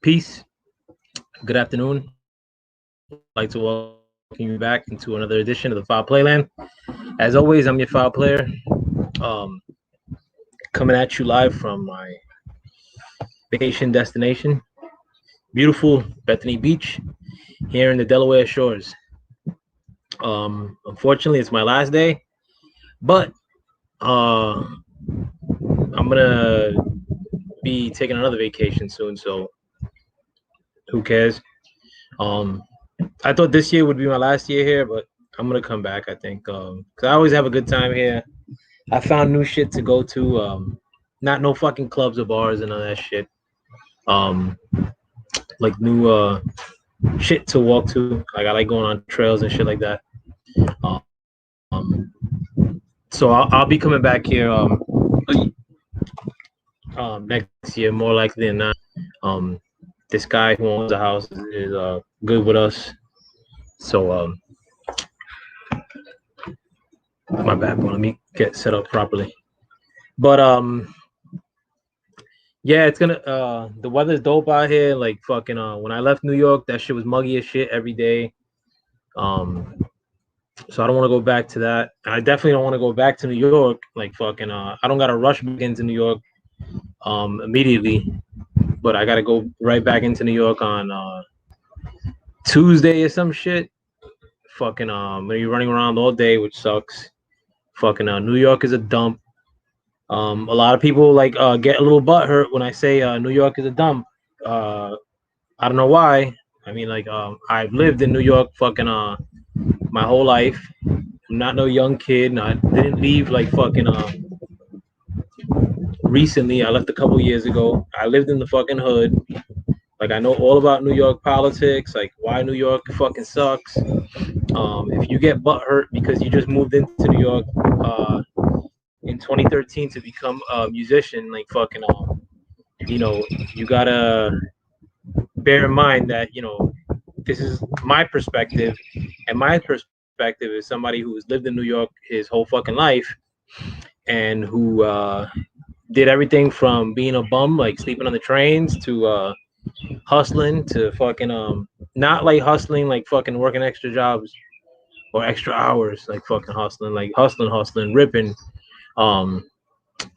Peace. Good afternoon. I'd like to welcome you back into another edition of the Foul Playland. As always, I'm your foul player, um, coming at you live from my vacation destination, beautiful Bethany Beach, here in the Delaware shores. Unfortunately, it's my last day, but I'm gonna be taking another vacation soon, so who cares? Um, I thought this year would be my last year here, but I'm gonna come back. I think because I always have a good time here. I found new shit to go to. Not no fucking clubs or bars and all that shit. Um, like new shit to walk to. Like I like going on trails and shit like that. Um, so I'll be coming back here next year, more likely than not. Um, this guy who owns the house is good with us. So my bad, but let me get set up properly. But yeah, it's gonna the weather's dope out here. Like fucking when I left New York, that shit was muggy as shit every day. Um so I don't want to go back to that. And I definitely don't want to go back to New York. Like fucking I don't gotta rush back into New York immediately, but I gotta go right back into New York on Tuesday or some shit. Fucking maybe running around all day, which sucks. Fucking New York is a dump. A lot of people like get a little butt hurt when I say New York is a dump. I don't know why. I mean, like, I've lived in New York fucking my whole life. I'm not no young kid. I didn't leave like fucking recently. I left a couple years ago. I lived in the fucking hood. Like I know all about New York politics, like why New York fucking sucks. If you get butt hurt because you just moved into New York in 2013 to become a musician, like fucking you know, you gotta bear in mind that this is my perspective, and my perspective is somebody who's lived in New York his whole fucking life, and who did everything from being a bum, like sleeping on the trains, to hustling, to fucking not like hustling, like fucking working extra jobs or extra hours, like fucking hustling, like hustling, ripping, um,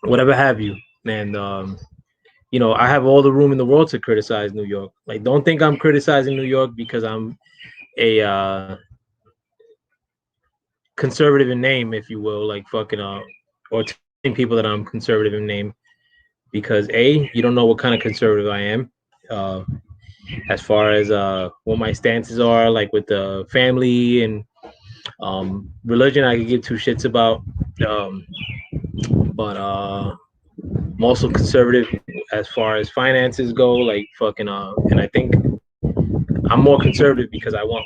whatever have you, and I have all the room in the world to criticize New York. Like, don't think I'm criticizing New York because I'm a conservative in name, if you will, like fucking or telling people that I'm conservative in name, because you don't know what kind of conservative I am, uh, as far as what my stances are, like with the family and religion. I could give two shits about, um, but I'm also conservative as far as finances go, like fucking and I think I'm more conservative because I want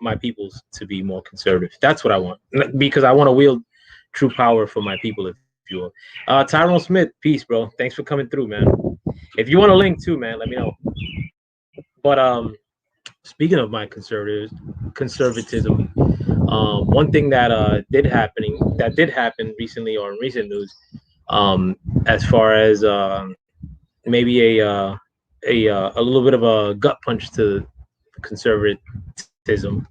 my peoples to be more conservative. That's what I want, because I want to wield true power for my people, if you will. Tyrone Smith, peace, bro. Thanks for coming through, man. If you want a link too, man, let me know. But speaking of my conservatism, one thing that did happen recently, or in recent news, as far as maybe a little bit of a gut punch to conservatism,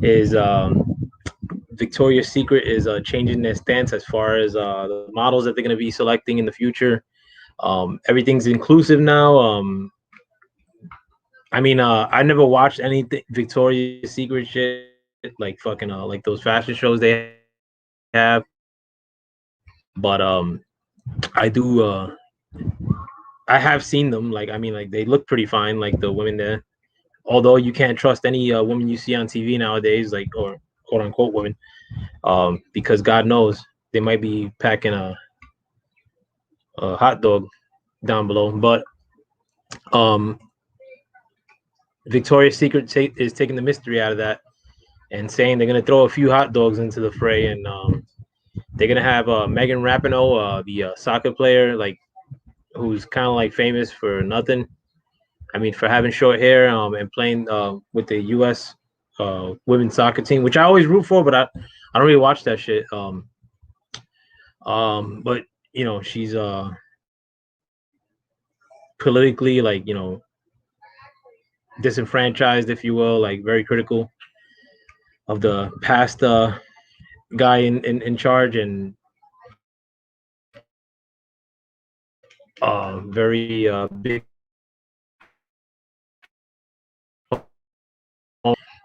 is Victoria's Secret is changing their stance as far as the models that they're going to be selecting in the future. Everything's inclusive now. I mean, I never watched anything Victoria's Secret shit, like fucking like those fashion shows they have, but I do. I have seen them. Like, I mean, like they look pretty fine. Like the women there, although you can't trust any woman you see on TV nowadays, like, or quote unquote women, because God knows they might be packing a hot dog down below. But um, Victoria's Secret is taking the mystery out of that and saying they're gonna throw a few hot dogs into the fray, and they're gonna have Megan Rapinoe, the soccer player, like who's kind of like famous for nothing. I mean, for having short hair and playing with the U.S. Women's soccer team, which I always root for, but I don't really watch that shit. But she's politically, like, disenfranchised, if you will, like very critical of the past guy in charge, and very big.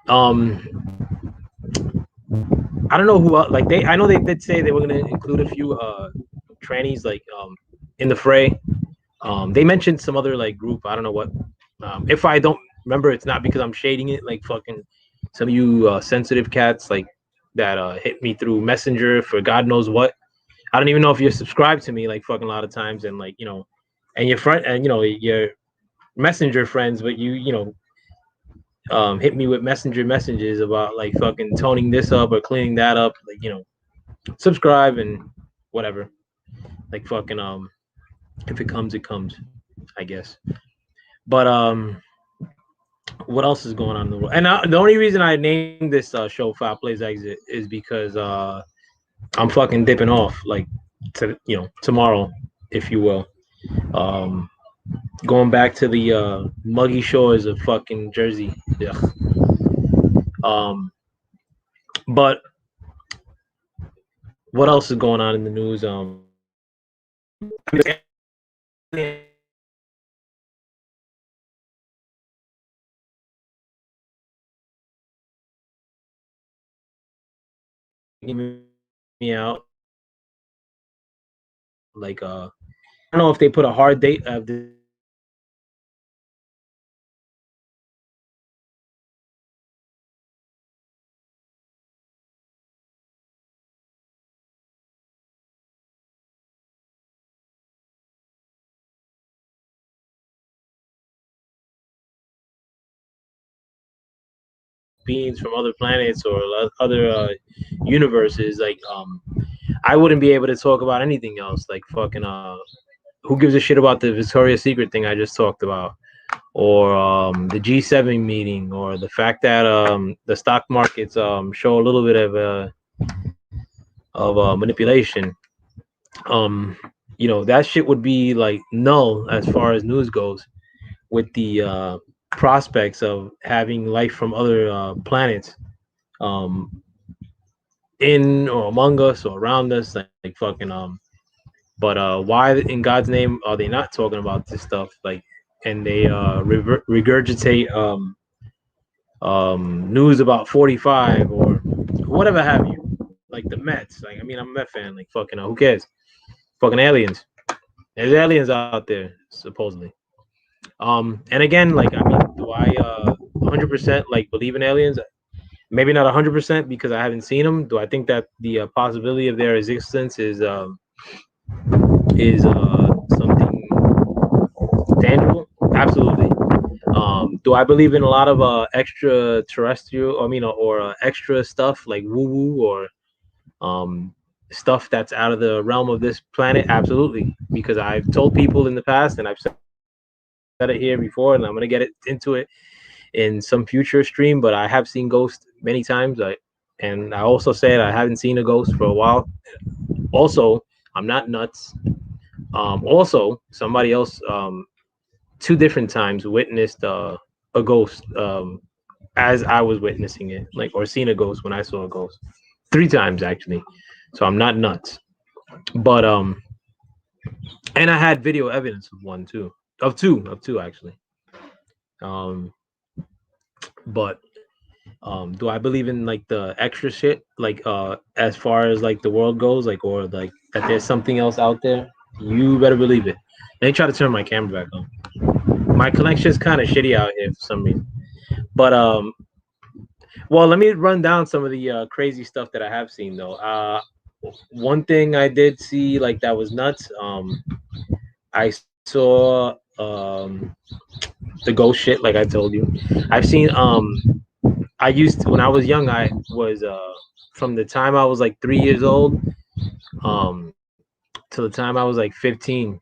Um, I don't know who like they. I know they did say they were gonna include a few trannies like in the fray. They mentioned some other like group. I don't know what. If I don't remember, it's not because I'm shading it. Like fucking some of you sensitive cats like that hit me through Messenger for God knows what. I don't even know if you're subscribed to me like fucking a lot of times, and like and your friend and your Messenger friends, but hit me with Messenger messages about like fucking toning this up or cleaning that up. Like subscribe and whatever. Like fucking if it comes, it comes, I guess. But what else is going on in the world? And the only reason I named this show FouPlay's Exit is because I'm fucking dipping off like tomorrow, if you will. Um, Going back to the muggy shores of fucking Jersey. Ugh. But what else is going on in the news? Me out like I don't know if they put a hard date of the beings from other planets or other universes. Like I wouldn't be able to talk about anything else. Like fucking who gives a shit about the Victoria's Secret thing I just talked about, or the G7 meeting, or the fact that the stock markets show a little bit of manipulation. Um, that shit would be like null as far as news goes, with the prospects of having life from other planets um, in or among us or around us, like fucking But why in God's name are they not talking about this stuff? Like, and they regurgitate news about 45 or whatever have you, like the Mets. Like, I mean, I'm a Met fan. Like, fucking, who cares? Fucking aliens. There's aliens out there supposedly. And again, like, I mean, do I 100% like believe in aliens? Maybe not 100% because I haven't seen them. Do I think that the possibility of their existence is something tangible? Absolutely. Do I believe in a lot of extraterrestrial, I mean, or extra stuff like woo woo or stuff that's out of the realm of this planet? Absolutely, because I've told people in the past, and I've said it here before, and I'm gonna get into it in some future stream. But I have seen ghosts many times. And I also said I haven't seen a ghost for a while. Also, I'm not nuts. Also, somebody else 2 different times witnessed a ghost as I was witnessing it, like, or seen a ghost when I saw a ghost. 3 times actually. So I'm not nuts. But and I had video evidence of one too, of two actually. Um, but do I believe in like the extra shit, like as far as like the world goes, like, or like that there's something else out there? You better believe it. Let me try to turn my camera back on. My connection is kind of shitty out here for some reason. But well, let me run down some of the crazy stuff that I have seen though. One thing I did see like that was nuts. I saw the ghost shit, like I told you. I've seen I used to, when I was young, I was from the time I was like 3 years old to the time I was like 15.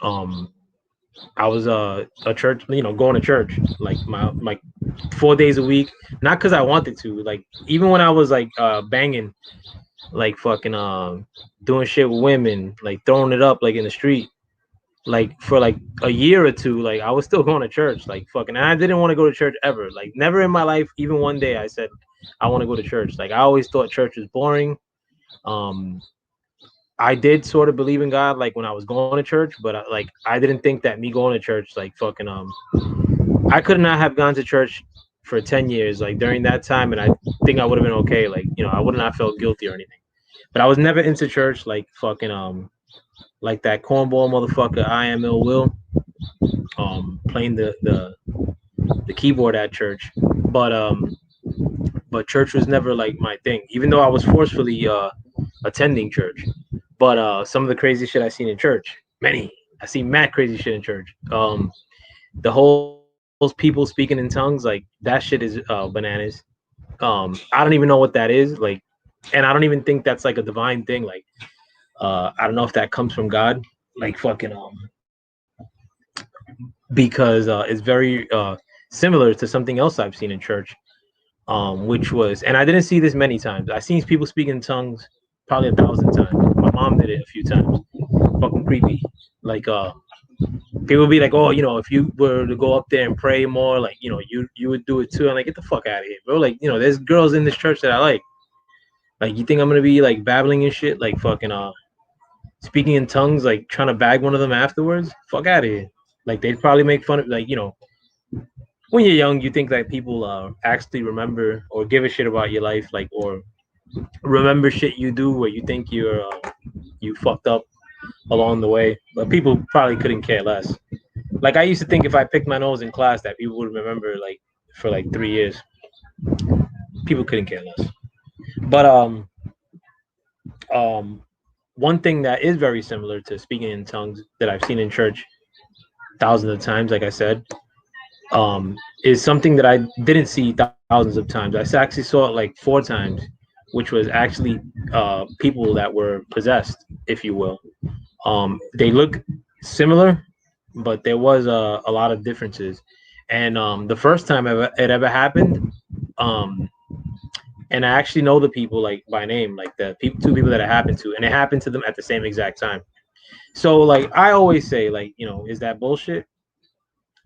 Um, I was a church, going to church like my 4 days a week. Not because I wanted to. Like even when I was like banging, like fucking doing shit with women, like throwing it up like in the street. Like for like a year or two, like I was still going to church, like fucking. And I didn't want to go to church ever, like never in my life, even one day I said I want to go to church. Like I always thought church was boring. Um, I did sort of believe in God, like when I was going to church, but like I didn't think that me going to church, like fucking, I could not have gone to church for 10 years, like during that time, and I think I would have been okay. Like I would not felt guilty or anything. But I was never into church, like fucking, like that cornball motherfucker. I am ill will, playing the keyboard at church, but church was never like my thing, even though I was forcefully attending church. But some of the crazy shit I seen in church, I see mad crazy shit in church. The whole people speaking in tongues, like that shit is bananas. I don't even know what that is, like, and I don't even think that's like a divine thing. Like, I don't know if that comes from God, like fucking because it's very similar to something else I've seen in church, which was, and I didn't see this many times. I seen people speak in tongues probably 1,000 times. My mom did it a few times. Fucking creepy. Like people be like, oh, if you were to go up there and pray more, like you would do it too. I'm like, get the fuck out of here, bro. Like there's girls in this church that I like. Like you think I'm gonna be like babbling and shit, like fucking speaking in tongues, like trying to bag one of them afterwards? Fuck out of here. Like they'd probably make fun of, like when you're young, you think that people actually remember or give a shit about your life, like, or remember shit you do where you think you fucked up along the way, but people probably couldn't care less. Like I used to think if I picked my nose in class that people would remember like for like 3 years. People couldn't care less. But um one thing that is very similar to speaking in tongues that I've seen in church thousands of times, like I said, is something that I didn't see thousands of times. I actually saw it like 4 times, which was actually people that were possessed, if you will. They look similar, but there was a lot of differences. And the first time it ever happened, um, and I actually know the people like by name, like the two people that it happened to, and it happened to them at the same exact time. So like I always say, like is that bullshit?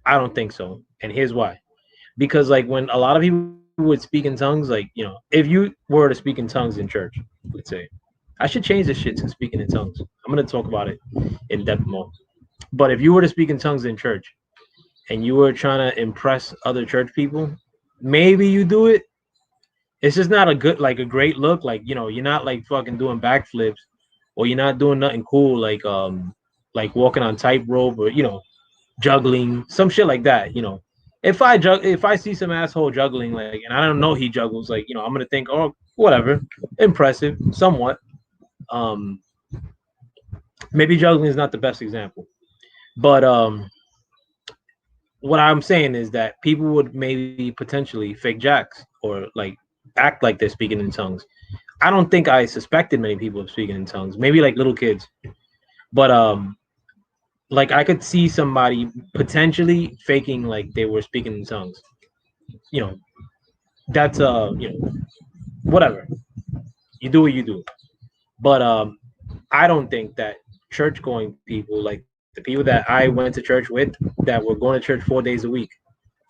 I don't think so, and here's why. Because like when a lot of people would speak in tongues, like if you were to speak in tongues in church, let's say, I should change this shit to speaking in tongues. I'm gonna talk about it in depth more. But if you were to speak in tongues in church and you were trying to impress other church people, maybe you do it. It's just not a good, like a great look. Like you're not like fucking doing backflips, or you're not doing nothing cool, like walking on tightrope, or juggling some shit like that. If I see some asshole juggling, like, and I don't know he juggles, like I'm gonna think, oh, whatever, impressive, somewhat. Um, maybe juggling is not the best example, but what I'm saying is that people would maybe potentially fake jacks or like act like they're speaking in tongues. I don't think I suspected many people of speaking in tongues, maybe like little kids, but like I could see somebody potentially faking like they were speaking in tongues. You know, that's whatever. You do what you do. But I don't think that church going people, like the people that I went to church with, that were going to church 4 days a week,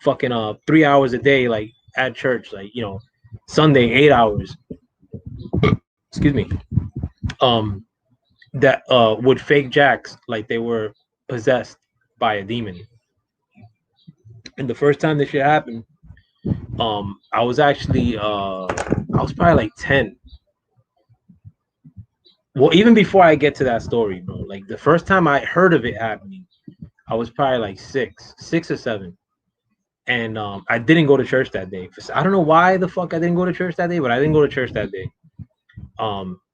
fucking 3 hours a day, like at church, like Sunday 8 hours. Excuse me. Um, that would fake jacks like they were possessed by a demon. And the first time this shit happened, I was actually I was probably like 10. Well, even before I get to that story, bro, like the first time I heard of it happening, I was probably like 6 or 7. And I didn't go to church that day. I don't know why the fuck I didn't go to church that day, but I didn't go to church that day.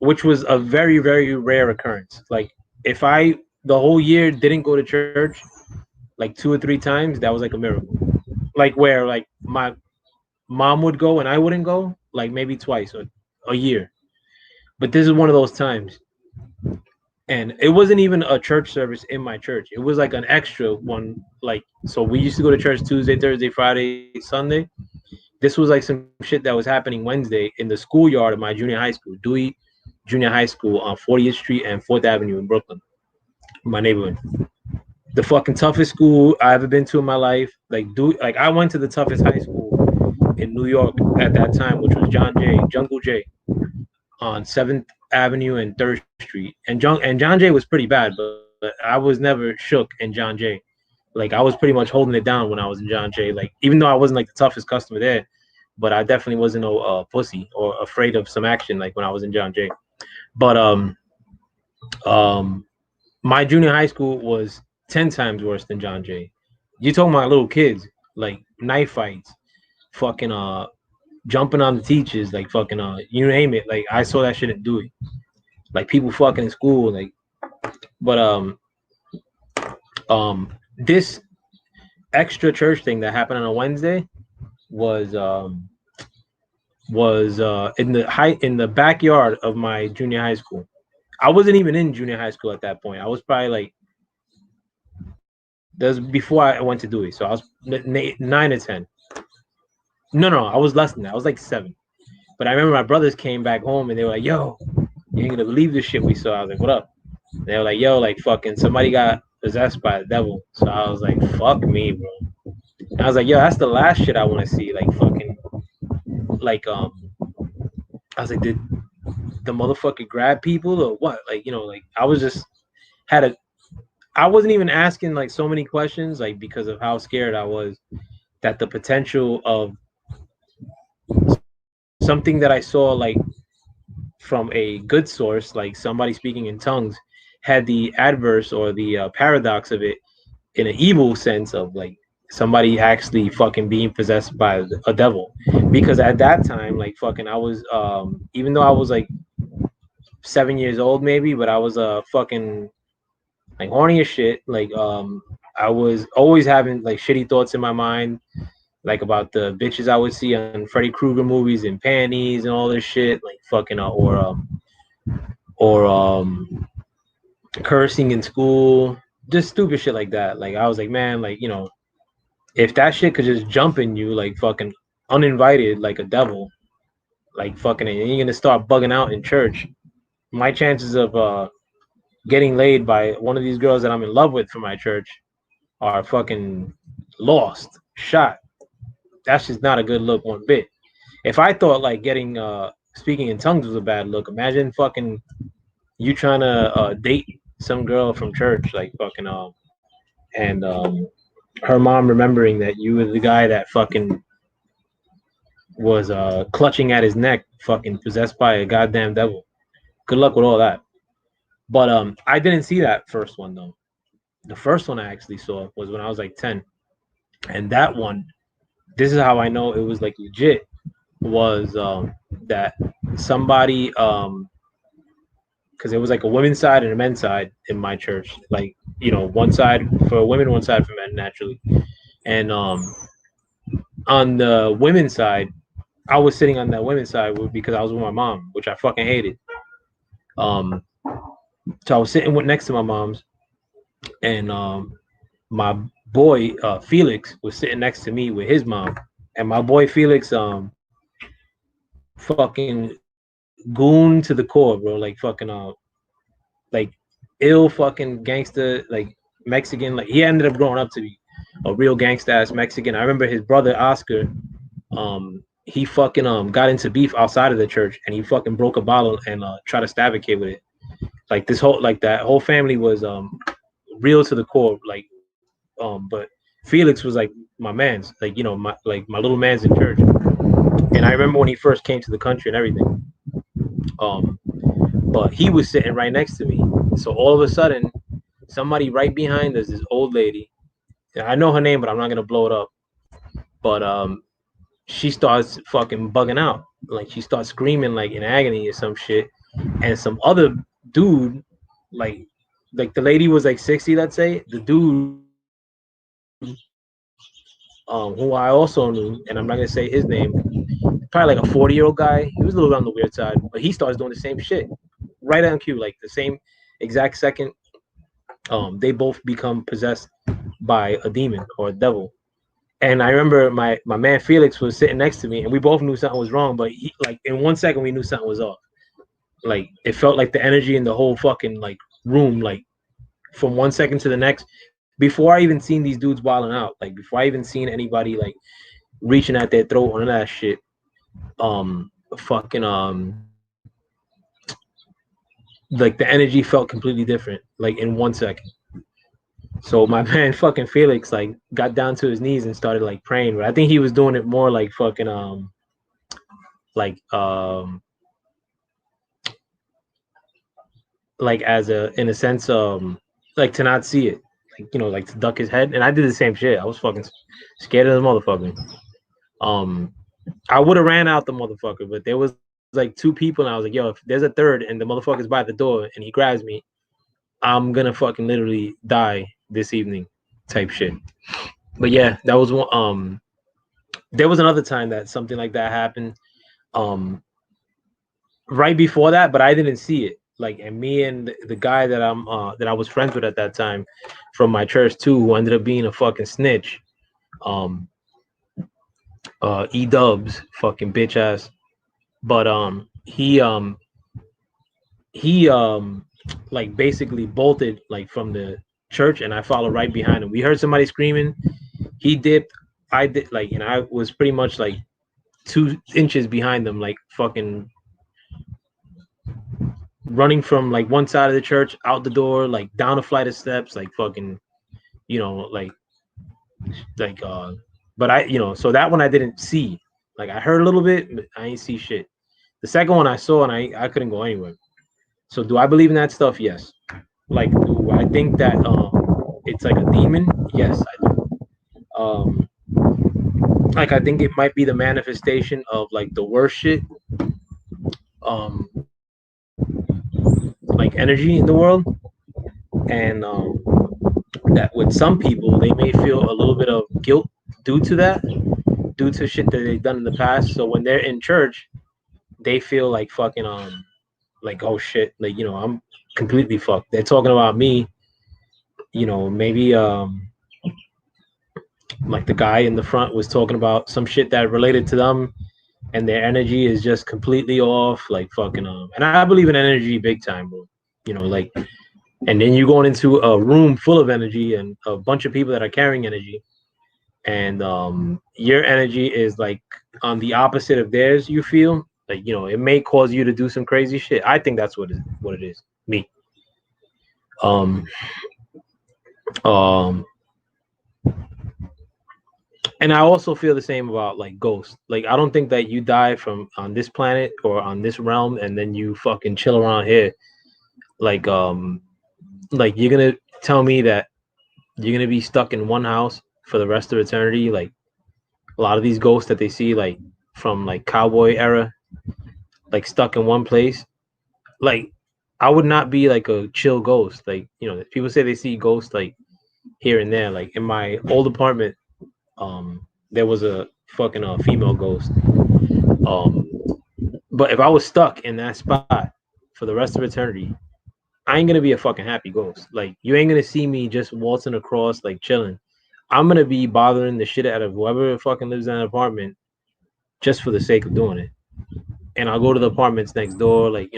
Which was a very, very rare occurrence. Like if I the whole year didn't go to church like 2 or 3 times, that was like a miracle. Like where like my mom would go and I wouldn't go, like maybe twice a year. But this is one of those times. And it wasn't even a church service in my church. It was like an extra one. Like, so we used to go to church Tuesday, Thursday, Friday, Sunday. This was like some shit that was happening Wednesday in the schoolyard of my junior high school, Dewey junior high school on 40th Street and 4th Avenue in Brooklyn, my neighborhood. The fucking toughest school I ever been to in my life. Like I went to the toughest high school in New York at that time, which was Jungle J, on 7th Avenue and 3rd Street. And John Jay was pretty bad, but I was never shook in John Jay. Like I was pretty much holding it down when I was in John Jay. Like even though I wasn't like the toughest customer there, but I definitely wasn't no pussy or afraid of some action like when I was in John Jay. But um my junior high school was 10 times worse than John Jay. You talking about little kids, like knife fights, fucking jumping on the teachers, like fucking you name it. Like I saw that shit at Dewey. Like people fucking in school, like but this extra church thing that happened on a Wednesday was in the backyard of my junior high school. I wasn't even in junior high school at that point. I was probably like that was before I went to Dewey, so I was 9 or 10. No, I was less than that. I was like 7. But I remember my brothers came back home and they were like, "Yo, you ain't gonna believe this shit we saw." I was like, "What up?" And they were like, "Yo, like fucking somebody got possessed by the devil." So I was like, "Fuck me, bro." And I was like, "Yo, that's the last shit I want to see." Like fucking, like I was like, did the motherfucker grab people or what? Like like I was just had a. I wasn't even asking like so many questions, like because of how scared I was that the potential of something that I saw like from a good source, like somebody speaking in tongues, had the adverse or the paradox of it in an evil sense of like somebody actually fucking being possessed by a devil. Because at that time, like fucking, I was even though I was like 7 years old maybe, but I was fucking like horny as shit. Like I was always having like shitty thoughts in my mind, like about the bitches I would see on Freddy Krueger movies and panties and all this shit, like fucking or cursing in school, just stupid shit like that. Like I was like, man, like if that shit could just jump in you like fucking uninvited, like a devil, like fucking, and you're gonna start bugging out in church, my chances of getting laid by one of these girls that I'm in love with from my church are fucking lost, shot. That's just not a good look one bit. If I thought like getting speaking in tongues was a bad look, imagine fucking you trying to date some girl from church, like fucking and her mom remembering that you were the guy that fucking was clutching at his neck, fucking possessed by a goddamn devil. Good luck with all that. But I didn't see that first one though. The first one I actually saw was when I was like 10. And that one, this is how I know it was like legit, was that somebody because it was like a women's side and a men's side in my church. Like, one side for women, one side for men, naturally. And on the women's side, I was sitting on that women's side because I was with my mom, which I fucking hated. So I was sitting next to my mom's, and my boy Felix was sitting next to me with his mom, and my boy Felix fucking goon to the core, bro. Like fucking like ill fucking gangster, like Mexican. Like he ended up growing up to be a real gangsta ass Mexican. I remember his brother Oscar. He fucking got into beef outside of the church, and he fucking broke a bottle and tried to stab a kid with it. Like that whole family was real to the core. Like but Felix was like my man's, like my little man's in church. And I remember when he first came to the country and everything. But he was sitting right next to me. So all of a sudden, somebody right behind us, this old lady, and I know her name, but I'm not gonna blow it up. But she starts fucking bugging out. Like she starts screaming like in agony or some shit. And some other dude, like the lady was like 60, let's say. The dude, who I also knew, and I'm not gonna say his name, probably like a 40-year-old guy. He was a little on the weird side, but he starts doing the same shit right on cue, like the same exact second. They both become possessed by a demon or a devil. And I remember my man Felix was sitting next to me, and we both knew something was wrong. But he, like in 1 second, we knew something was off. Like it felt like the energy in the whole fucking like room, like from 1 second to the next. Before I even seen these dudes wilding out, like before I even seen anybody like reaching at their throat or that shit. Fucking like the energy felt completely different, like in 1 second. So my man fucking Felix like got down to his knees and started like praying, but I think he was doing it more like fucking like like as a in a sense like to not see it, like like to duck his head. And I did the same shit. I was fucking scared of the motherfucker. um I would have ran out the motherfucker, but there was like two people, and I was like, yo, if there's a third and the motherfucker's by the door and he grabs me, I'm gonna fucking literally die this evening, type shit. But yeah, that was one. There was another time that something like that happened. Um, right before that, but I didn't see it. Like, and me and the guy that I was friends with at that time, from my church too, who ended up being a fucking snitch. Um, E Dubs, fucking bitch ass. But he like basically bolted like from the church, and I followed right behind him. We heard somebody screaming. He dipped. I did like, and I was pretty much like 2 inches behind them, like fucking running from like one side of the church out the door, like down a flight of steps, like fucking, like but so that one I didn't see. Like I heard a little bit, but I ain't see shit. The second one I saw, and I couldn't go anywhere. So do I believe in that stuff? Yes. Like, do I think that it's like a demon? Yes, I do. Like I think it might be the manifestation of like the worst shit, um, like energy in the world, and that with some people they may feel a little bit of guilt due to that, due to shit that they've done in the past. So when they're in church, they feel like fucking like, oh shit, like I'm completely fucked. They're talking about me, maybe like the guy in the front was talking about some shit that related to them, and their energy is just completely off, like fucking and I believe in energy big time, bro. Like, and then you're going into a room full of energy and a bunch of people that are carrying energy, and your energy is like on the opposite of theirs. You feel like it may cause you to do some crazy shit. I think that's what it is. Me. Um. Um. And I also feel the same about like ghosts. Like I don't think that you die from on this planet or on this realm and then you fucking chill around here. Like like you're gonna tell me that you're gonna be stuck in one house for the rest of eternity. Like a lot of these ghosts that they see like from like cowboy era, like stuck in one place. Like I would not be like a chill ghost. Like people say they see ghosts like here and there. Like in my old apartment, there was a fucking female ghost. Um, but if I was stuck in that spot for the rest of eternity, I ain't gonna be a fucking happy ghost. Like you ain't gonna see me just waltzing across like chilling. I'm gonna be bothering the shit out of whoever fucking lives in an apartment just for the sake of doing it. And I'll go to the apartments next door, like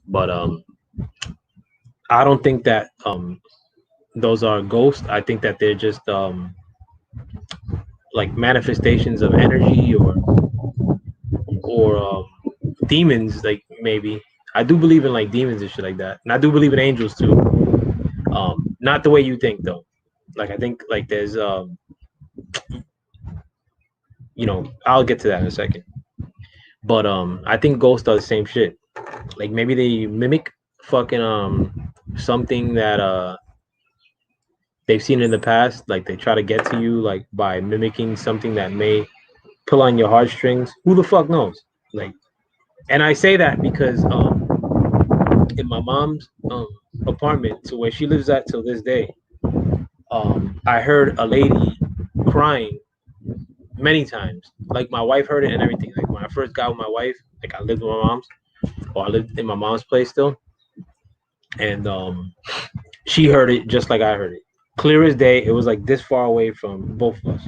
But I don't think that those are ghosts. I think that they're just like manifestations of energy or demons, like maybe. I do believe in like demons and shit like that, and I do believe in angels too. Not the way you think though. Like I think like there's I'll get to that in a second. But I think ghosts are the same shit. Like maybe they mimic fucking something that they've seen in the past. Like they try to get to you like by mimicking something that may pull on your heartstrings. Who the fuck knows? Like, and I say that because in my mom's apartment, to where she lives at till this day, I heard a lady crying many times. Like my wife heard it and everything. Like when I first got with my wife, like I lived with my mom's, or I lived in my mom's place still, and she heard it just like I heard it, clear as day. It was like this far away from both of us,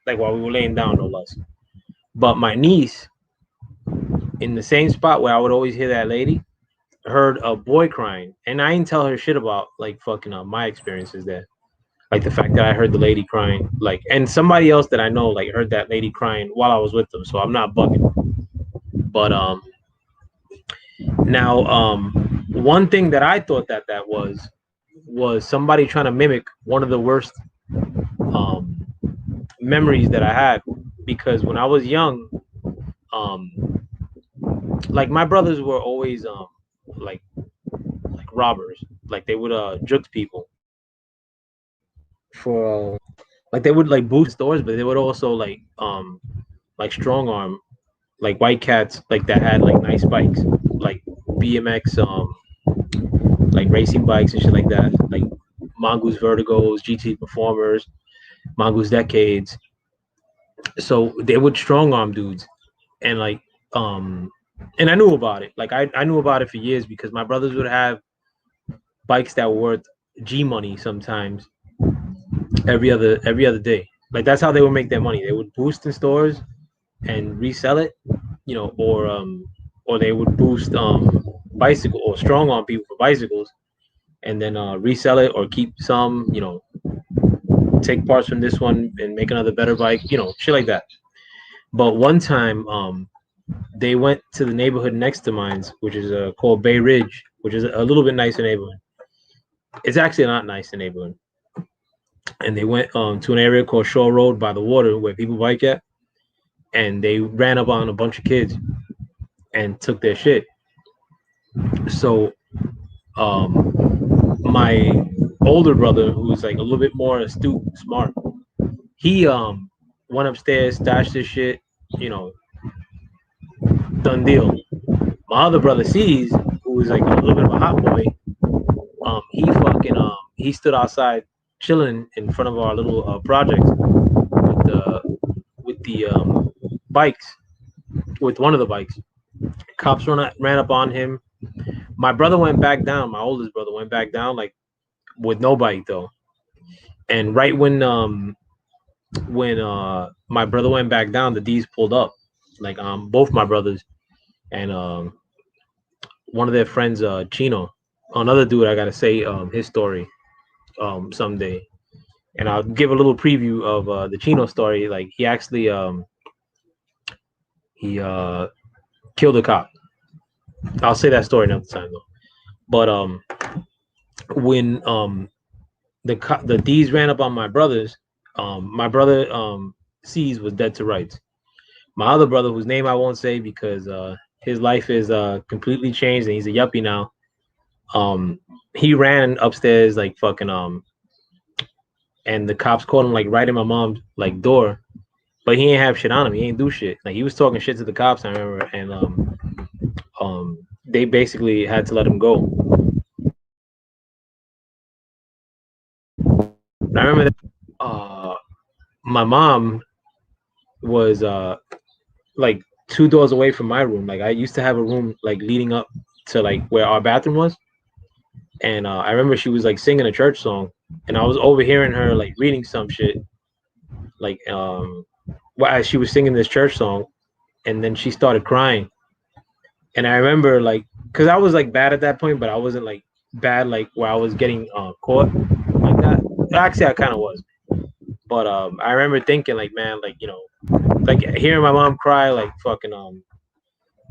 like while we were laying down, no less. But my niece in the same spot where I would always hear that lady, heard a boy crying, and I didn't tell her shit about like fucking my experiences there. Like the fact that I heard the lady crying, like, and somebody else that I know like heard that lady crying while I was with them, so I'm not bugging. But now one thing that I thought that was somebody trying to mimic one of the worst um memories that I had, because when I was young, um like my brothers were always like robbers. Like they would jukes people for like they would like boost stores, but they would also like strong arm like white cats like that had like nice bikes, like BMX like racing bikes and shit like that, like Mongoose Vertigos, GT Performers, Mongoose Decades. So they would strong arm dudes, and like um and I knew about it. Like I knew about it for years because my brothers would have bikes that were worth G money sometimes every other day. Like that's how they would make their money. They would boost in stores and resell it, or they would boost bicycle or strong on people for bicycles and then resell it or keep some, take parts from this one and make another better bike, shit like that. But one time, they went to the neighborhood next to mine's, which is called Bay Ridge, which is a little bit nicer neighborhood. It's actually not nice neighborhood. And they went to an area called Shore Road by the water where people bike at, and they ran up on a bunch of kids and took their shit. So my older brother, who's like a little bit more astute, smart, he went upstairs, stashed his shit, you know, done deal. My other brother sees, who was like a little bit of a hot boy, he stood outside chilling in front of our little project with the bikes, with one of the bikes. Cops ran up on him. My brother went back down. My oldest brother went back down, like with no bike though. And right when my brother went back down, the D's pulled up, like both my brothers and one of their friends, Chino, another dude. I gotta say his story someday, and I'll give a little preview of the Chino story. Like he actually he killed a cop. I'll say that story another time though. But when the D's ran up on my brother C's was dead to rights. My other brother, whose name I won't say because his life is completely changed and he's a yuppie now. He ran upstairs like fucking and the cops caught him like right in my mom's like door, but he ain't have shit on him. He ain't do shit. Like he was talking shit to the cops, I remember, and they basically had to let him go. I remember that my mom was like 2 doors away from my room. Like I used to have a room like leading up to like where our bathroom was, and I remember she was like singing a church song, and I was overhearing her like reading some shit, like as she was singing this church song, and then she started crying, and I remember like because I was like bad at that point, but I wasn't like bad like where I was getting caught like that. Actually, I kind of was, but I remember thinking like, man, like like hearing my mom cry, like fucking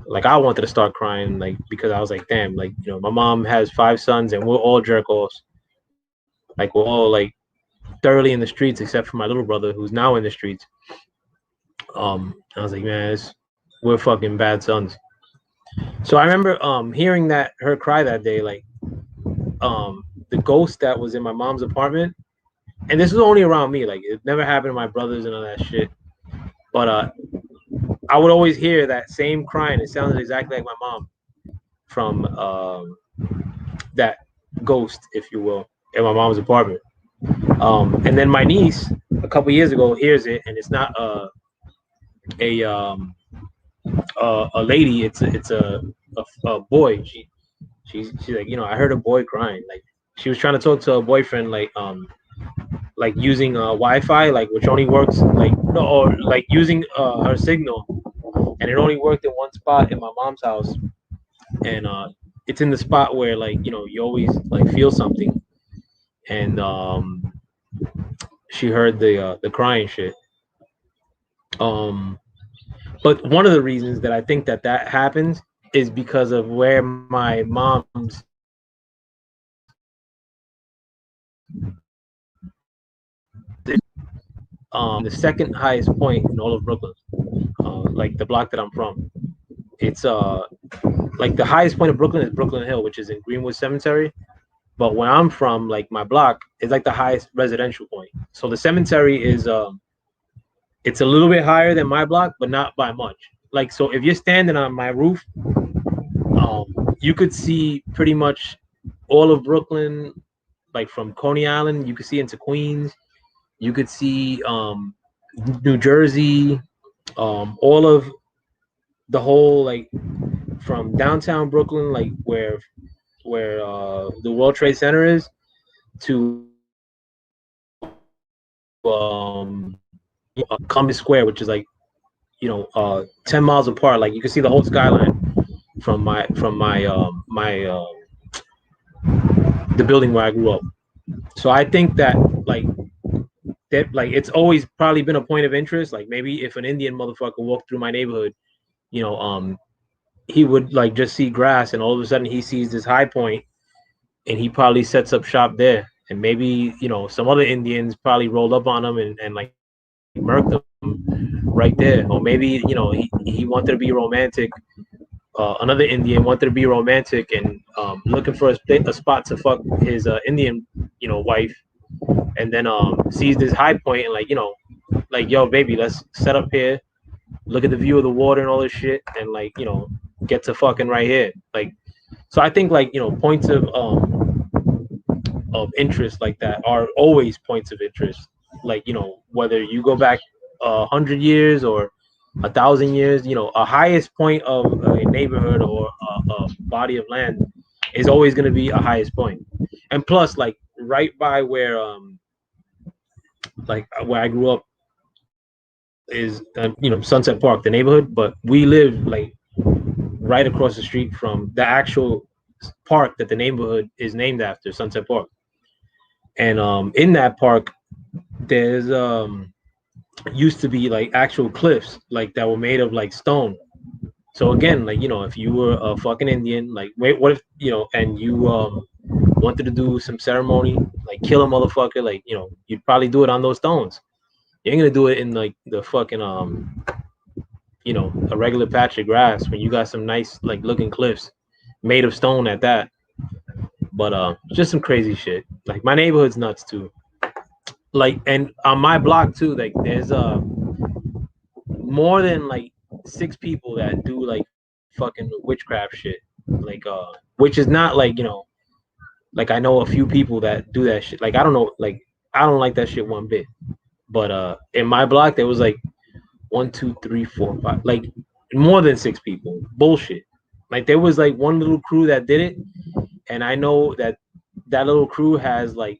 like I wanted to start crying, like because I was like, damn, like my mom has 5 sons and we're all jerk offs, like we're all like thoroughly in the streets except for my little brother who's now in the streets. I was like, man, we're fucking bad sons. So I remember hearing that her cry that day, like the ghost that was in my mom's apartment, and this was only around me, like it never happened to my brothers and all that shit. But I would always hear that same crying. It sounded exactly like my mom from that ghost, if you will, in my mom's apartment. And then my niece, a couple years ago, hears it, and it's not a lady. It's a boy. She's like, I heard a boy crying. Like she was trying to talk to her boyfriend, like using Wi-Fi, like which only works like no, or like using her signal and it only worked in one spot in my mom's house, and it's in the spot where like you always like feel something, and she heard the crying shit. Um, but one of the reasons that I think that that happens is because of where my mom's the second highest point in all of Brooklyn, like the block that I'm from. It's like the highest point of Brooklyn is Brooklyn Hill, which is in Greenwood Cemetery. But where I'm from, like my block is like the highest residential point. So the cemetery is it's a little bit higher than my block, but not by much. Like so, if you're standing on my roof, um, you could see pretty much all of Brooklyn, like from Coney Island. You could see into Queens. You could see New Jersey, all of the whole like from downtown Brooklyn, like where the World Trade Center is, to Columbus Square, which is like 10 miles apart. Like you can see the whole skyline from my the building where I grew up. So I think that like it's always probably been a point of interest. Like maybe if an Indian motherfucker walked through my neighborhood, you know, he would like just see grass, and all of a sudden he sees this high point, and he probably sets up shop there. And maybe some other Indians probably rolled up on him and like murked him right there. Or maybe he wanted to be romantic. Another Indian wanted to be romantic and looking for a spot to fuck his Indian wife, and then sees this high point and like yo baby, let's set up here, look at the view of the water and all this shit, and like get to fucking right here. Like so I think like points of interest like that are always points of interest. Like whether you go back 100 years or 1,000 years, a highest point of a neighborhood or a body of land is always going to be a highest point. And plus, like right by where I grew up is Sunset Park, the neighborhood, but we live like right across the street from the actual park that the neighborhood is named after, Sunset Park. And in that park, there's used to be like actual cliffs like that were made of like stone. So again, like if you were a fucking Indian, like wait, what if and you wanted to do some ceremony, like kill a motherfucker, like you'd probably do it on those stones. You ain't gonna do it in like the fucking a regular patch of grass when you got some nice like looking cliffs made of stone at that. But just some crazy shit. Like my neighborhood's nuts too. Like and on my block too, like there's more than like 6 people that do like fucking witchcraft shit. Like which is not like like I know a few people that do that shit. Like I don't know, like I don't like that shit one bit. But in my block there was like 1, 2, 3, 4, 5, like more than 6 people. Bullshit. Like there was like one little crew that did it, and I know that that little crew has like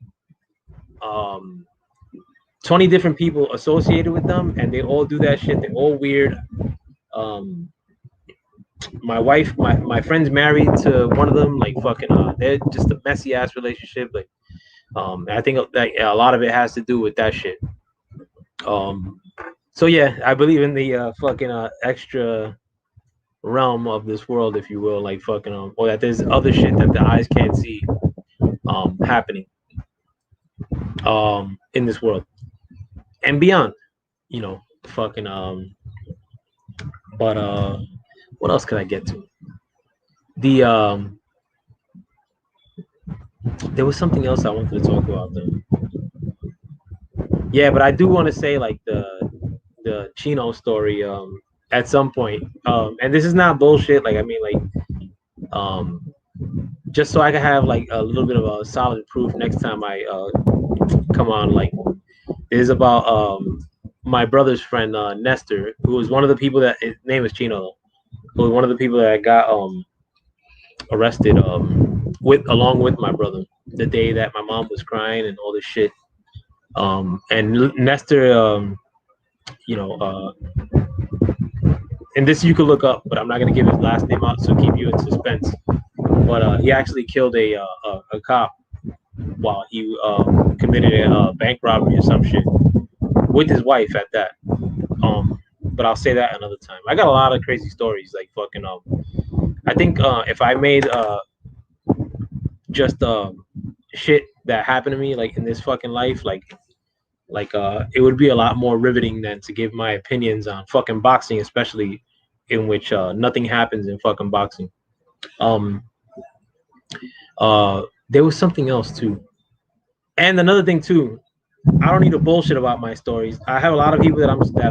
20 different people associated with them, and they all do that shit. They're all weird. Um, my friend's married to one of them. Like fucking, they're just a messy ass relationship. Like, I think like a lot of it has to do with that shit. So yeah, I believe in the fucking extra realm of this world, if you will, like fucking or that there's other shit that the eyes can't see happening in this world and beyond, fucking but what else could I get to? The there was something else I wanted to talk about though. Yeah, but I do want to say like the Chino story at some point. And this is not bullshit, like I mean like um just so I can have like a little bit of a solid proof next time I come on. Like it is about my brother's friend Nestor, who was one of the people that his name is Chino, who was one of the people that got arrested with along with my brother the day that my mom was crying and all this shit. And Nestor, you know, uh, and this you could look up, but I'm not gonna give his last name out, so keep you in suspense. But he actually killed a cop while he committed a bank robbery or some shit with his wife at that. But I'll say that another time. I got a lot of crazy stories, like fucking. I think if I made just shit that happened to me, like in this fucking life, like it would be a lot more riveting than to give my opinions on fucking boxing, especially in which nothing happens in fucking boxing. Um, there was something else too, and another thing too. I don't need to bullshit about my stories. I have a lot of people that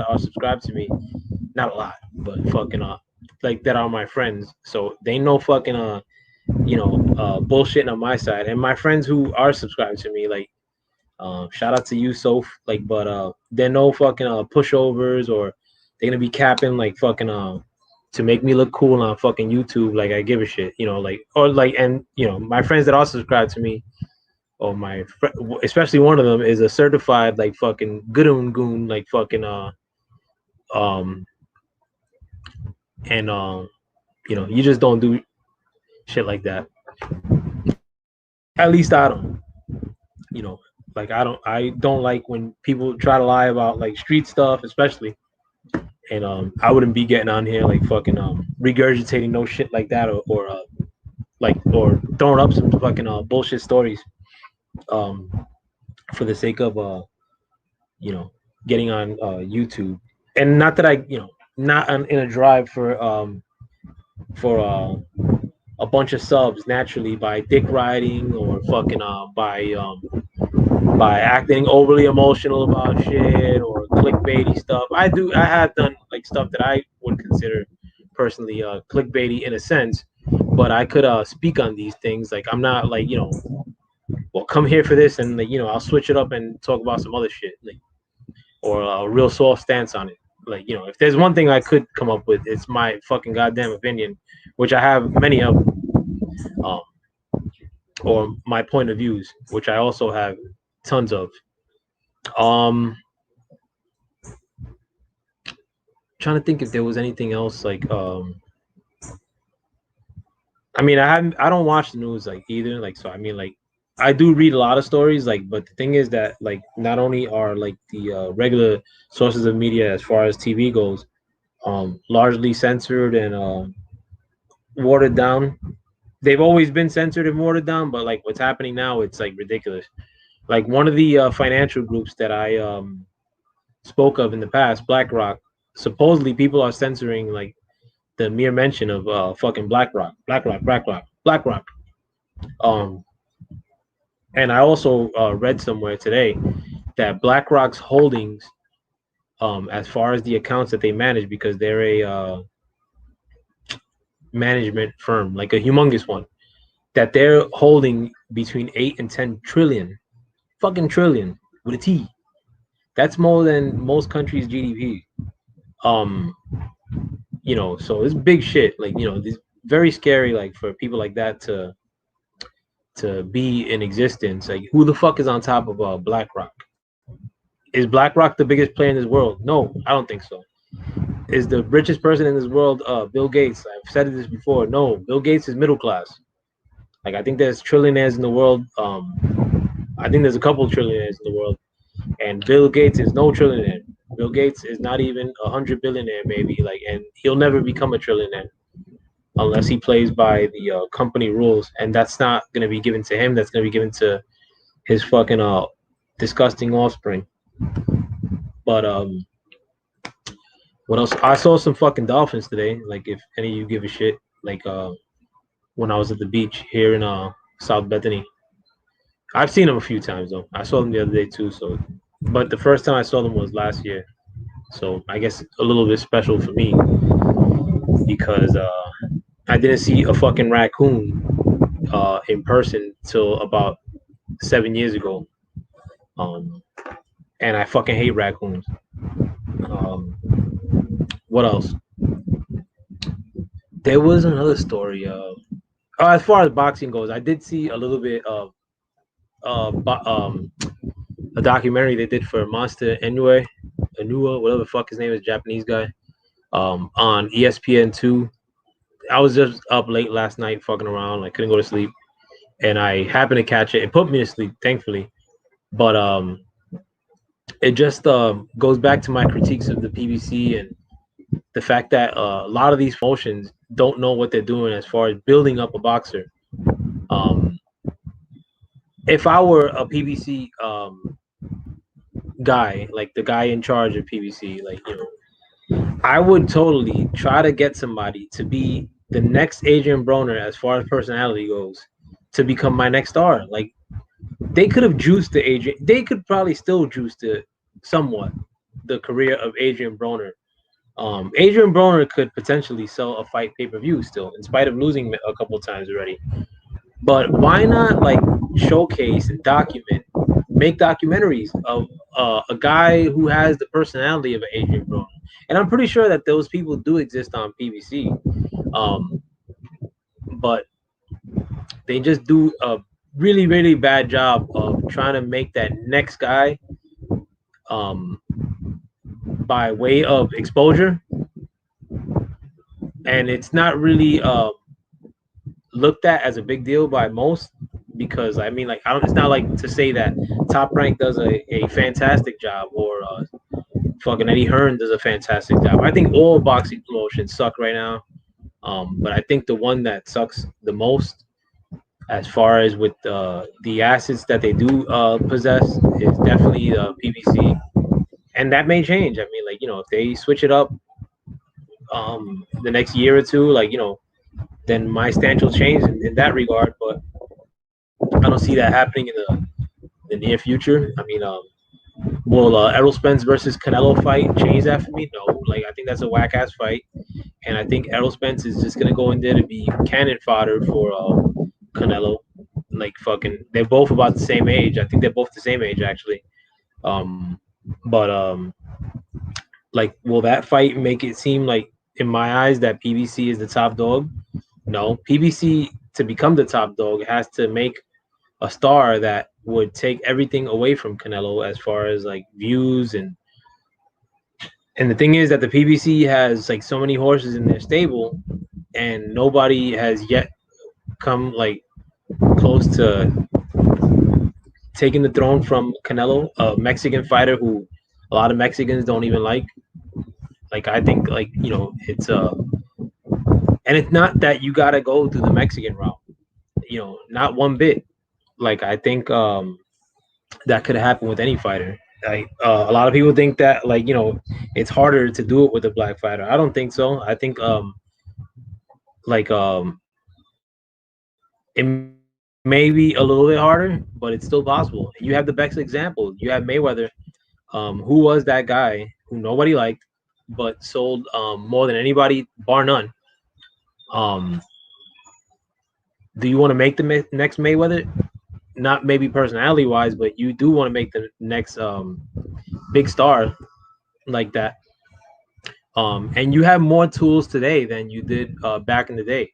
are subscribed to me. Not a lot, but fucking like that are my friends. So they know fucking bullshitting on my side. And my friends who are subscribed to me, like shout out to you, Soph. Like, but they're no fucking pushovers, or they're gonna be capping like fucking to make me look cool on fucking YouTube. Like I give a shit, like or like and my friends that are subscribed to me, or especially one of them is a certified like fucking goon, like fucking um and you just don't do shit like that. At least I don't. You know, like I don't like when people try to lie about like street stuff, especially. And I wouldn't be getting on here like fucking regurgitating no shit like that, or throwing up some fucking bullshit stories um for the sake of you know getting on YouTube. And not that I not in a drive for a bunch of subs naturally by dick riding, or fucking by acting overly emotional about shit, or clickbaity stuff. I have done like stuff that I would consider personally clickbaity in a sense, but I could speak on these things. Like I'm not like well, come here for this, and like I'll switch it up and talk about some other shit, like, or a real soft stance on it. Like if there's one thing I could come up with, it's my fucking goddamn opinion, which I have many of, um, or my point of views, which I also have tons of. Um, Trying to think if there was anything else like I mean I don't watch the news like either, like, so I mean, like, I do read a lot of stories, like, but the thing is that like not only are like the regular sources of media as far as TV goes largely censored and watered down. They've always been censored and watered down, but like what's happening now, it's like ridiculous. Like one of the financial groups that I spoke of in the past, BlackRock, supposedly people are censoring like the mere mention of fucking BlackRock. Um, and I also read somewhere today that BlackRock's holdings, as far as the accounts that they manage, because they're a management firm, like a humongous one, that they're holding between 8 and 10 trillion, fucking trillion with a T. That's more than most countries' GDP. Um, so it's big shit. Like, it's very scary, like for people like that to be in existence. Like, who the fuck is on top of BlackRock? Is BlackRock the biggest player in this world? No, I don't think so. Is the richest person in this world Bill Gates? I've said this before. No, Bill Gates is middle class. Like, I think there's trillionaires in the world. I think there's a couple of trillionaires in the world, and Bill Gates is no trillionaire. Bill Gates is not even 100 billionaire, maybe. Like, and he'll never become a trillionaire unless he plays by the company rules, and that's not gonna be given to him. That's gonna be given to his fucking disgusting offspring. But what else? I saw some fucking dolphins today. Like, if any of you give a shit. Like when I was at the beach here in South Bethany. I've seen them a few times though. I saw them the other day too. So, but the first time I saw them was last year. So I guess a little bit special for me because I didn't see a fucking raccoon in person till about 7 years ago. Um, and I fucking hate raccoons. Um, what else? There was another story. As far as boxing goes, I did see a little bit of a documentary they did for Monster Inoue, whatever the fuck his name is, Japanese guy. on ESPN2. I was just up late last night fucking around, like couldn't go to sleep, and I happened to catch it. It put me to sleep, thankfully. But it just goes back to my critiques of the PBC and the fact that a lot of these promotions don't know what they're doing as far as building up a boxer. Um, if I were a PBC guy, like the guy in charge of PBC, like I would totally try to get somebody to be the next Adrian Broner as far as personality goes, to become my next star. Like they could have juiced the Adrian. They could probably still juice the somewhat the career of Adrian Broner. Adrian Broner could potentially sell a fight pay-per-view still, in spite of losing a couple of times already. But why not like showcase and document, make documentaries of a guy who has the personality of an Adrian Broner? And I'm pretty sure that those people do exist on PBC, but they just do a really, really bad job of trying to make that next guy um, by way of exposure, and it's not really looked at as a big deal by most, because I mean, like, it's not like to say that Top Rank does a fantastic job, or fucking Eddie Hearn does a fantastic job. I think all boxing promotions suck right now, but I think the one that sucks the most, as far as with the assets that they do possess, is definitely PBC, and that may change. I mean, like, if they switch it up the next year or two, like, then my stance will change in that regard. But I don't see that happening in the near future. I mean, will Errol Spence versus Canelo fight change that for me? No. Like, I think that's a whack ass fight, and I think Errol Spence is just gonna go in there to be cannon fodder for Canelo. Like, fucking, they're both about the same age. I think they're both the same age actually. But like, will that fight make it seem like, in my eyes, that PBC is the top dog? No. PBC, to become the top dog, has to make a star that would take everything away from Canelo as far as like views, and the thing is that the PBC has like so many horses in their stable, and nobody has yet come like close to taking the throne from Canelo, a Mexican fighter who a lot of Mexicans don't even like. Like, I think, like, it's and it's not that you gotta go through the Mexican route, not one bit. Like, I think that could happen with any fighter. Like, a lot of people think that, like, it's harder to do it with a black fighter. I don't think so. I think like it may be a little bit harder, but it's still possible. You have the best example. You have Mayweather, who was that guy who nobody liked, but sold more than anybody, bar none. Do you want to make the next Mayweather? Not maybe personality wise, but you do want to make the next big star like that. And you have more tools today than you did back in the day.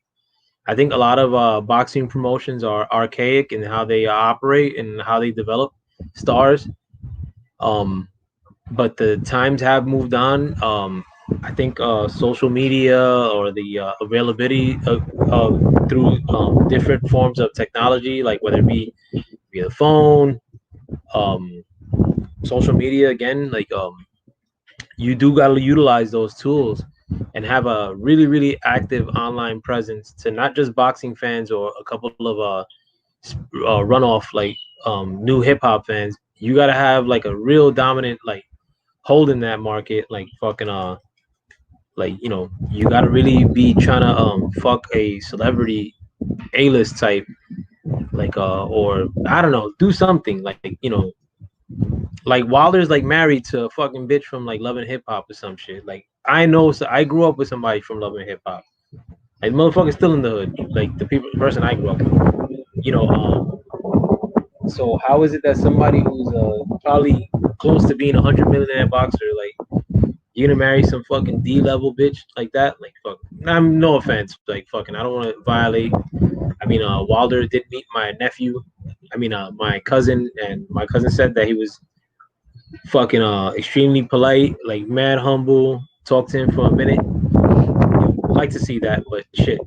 I think a lot of boxing promotions are archaic in how they operate and how they develop stars. But the times have moved on. I think social media, or the availability through different forms of technology, like whether it be via the phone, um, social media, again, like you do got to utilize those tools and have a really, really active online presence to not just boxing fans or a couple of runoff, like new hip hop fans. You got to have like a real dominant, like, hold in that market, like fucking like, you got to really be trying to fuck a celebrity A-list type, like or I don't know, do something like, like Wilder's like married to a fucking bitch from like Love and Hip Hop or some shit. Like, I know, so I grew up with somebody from Love and Hip Hop. Like, motherfucker's still in the hood. Like, the person I grew up with. So how is it that somebody who's probably close to being $100 million boxer, like, you're gonna marry some fucking D-level bitch like that? Like, fuck. I'm, no offense, like, fucking, I don't want to violate. I mean, Wilder did meet my nephew. I mean, my cousin, and my cousin said that he was fucking extremely polite, like mad humble, talk to him for a minute. You'd like to see that, but shit,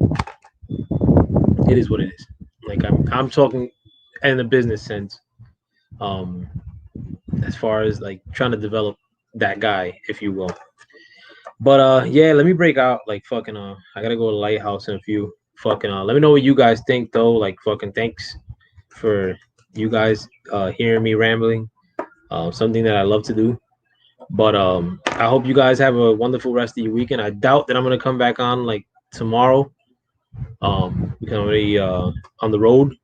it is what it is. Like I'm talking in a business sense. Um, as far as like trying to develop that guy, if you will. But yeah, let me break out. Like fucking I gotta go to Lighthouse in a few. Fucking let me know what you guys think though. Like fucking thanks for you guys hearing me rambling. Something that I love to do. But I hope you guys have a wonderful rest of your weekend. I doubt that I'm gonna come back on like tomorrow. Because I'm already on the road.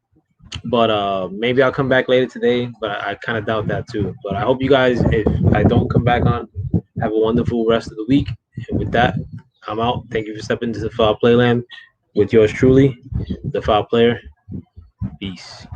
But maybe I'll come back later today. But I kind of doubt that too. But I hope you guys, if I don't come back on, have a wonderful rest of the week. And with that, I'm out. Thank you for stepping into the Foul Playland with yours truly, the Foul Player. Peace.